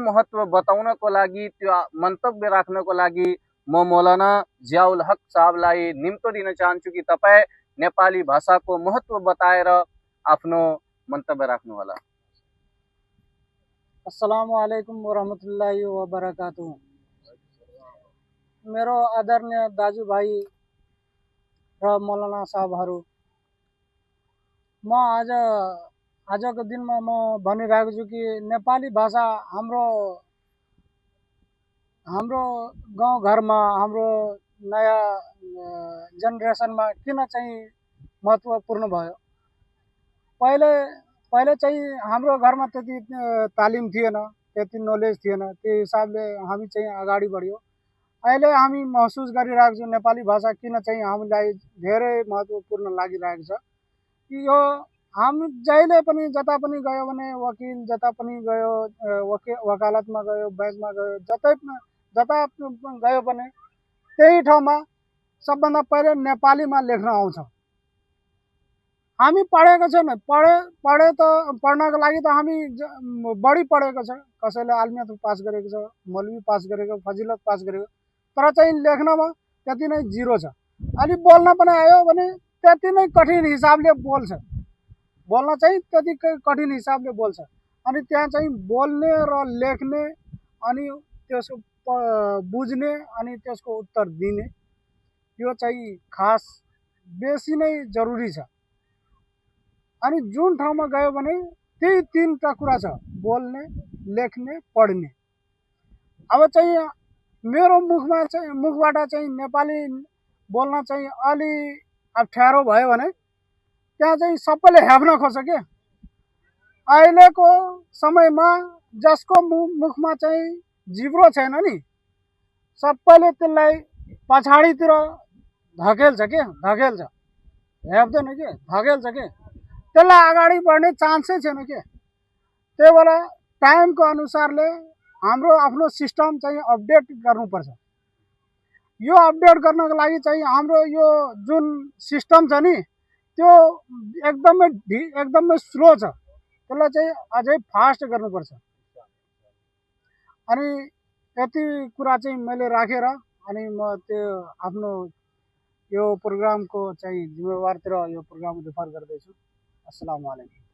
महत्व बताउनको लागि, त्यो मन्तव्य राख्नको लागि म मौलाना जियाउल हक साहबलाई निम्तो दिन चाहन्छु कि तपाईँ नेपाली भाषाको महत्व बताएर आफ्नो मन्तव्य राख्नुहोला। अस्सलामुअलैकुम वरहमतुल्लाहि वबरकातुहू। मेरो आदरणीय दाजुभाइ र मौलाना साहबहरू, म आजको दिनमा म भनिरहेको छु कि नेपाली भाषा हाम्रो गाउँघरमा, हाम्रो नयाँ जेनेरेसनमा किन चाहिँ महत्त्वपूर्ण भयो। पहिले चाहिँ हाम्रो घरमा त्यति तालिम थिएन, त्यति नलेज थिएन। त्यो हिसाबले हामी चाहिँ अगाडि बढ्यो। अहिले हामी महसुस गरिरहेको छौँ नेपाली भाषा किन चाहिँ हामीलाई धेरै महत्त्वपूर्ण लागिरहेको छ। यो हामी जहिले पनि जता पनि गयो भने, वकिल जता पनि गयो, वकालतमा गयो, ब्याङ्कमा गयो, जता गयो भने त्यही ठाउँमा सबभन्दा पहिले नेपालीमा लेख्न आउँछ। हामी पढेको छैन, पढ्नको लागि त हामी बढी पढेको छ। कसैले आलमियत पास गरेको छ, मौलवी पास गरेको, फजिलत पास गरेको, तर चाहिँ लेख्नमा त्यति नै जिरो छ। अलि बोल्न पनि आयो भने त्यति नै कठिन हिसाबले बोल्छ, बोल्न चाहिँ त्यति कठिन हिसाबले बोल्छ। अनि त्यहाँ चाहिँ बोल्ने र लेख्ने, अनि त्यसको बुझ्ने, अनि त्यसको उत्तर दिने, यो चाहिँ खास बेसी नै जरुरी छ। अनि जुन ठाउँमा गयो भने त्यही तीनटा कुरा छ, बोल्ने, लेख्ने, पढ्ने। अब चाहिँ मेरो मुखबाट चाहिँ नेपाली बोल्न चाहिँ अलि अप्ठ्यारो भयो भने त्यहाँ चाहिँ सबैले हेप्न खोज्छ के। अहिलेको समयमा जसको मुखमा चाहिँ जिब्रो छैन नि, सबैले त्यसलाई पछाडितिर धकेल्छ के, धकेल्छ, हेप्दैन के, धकेल्छ के। त्यसलाई अगाडि बढ्ने चान्सै छैन के। त्यही भएर टाइमको अनुसारले हाम्रो आफ्नो सिस्टम चाहिँ अपडेट गर्नुपर्छ। यो अपडेट गर्नको लागि चाहिँ हाम्रो यो जुन सिस्टम छ नि, त्यो एकदमै स्लो छ। त्यसलाई चाहिँ अझै फास्ट गर्नुपर्छ। अनि यति कुरा चाहिँ मैले राखेर अनि म त्यो आफ्नो यो प्रोग्रामको चाहिँ जिम्मेवारतिर यो प्रोग्राम रेफर गर्दैछु। अस्सलामु अलैकुम।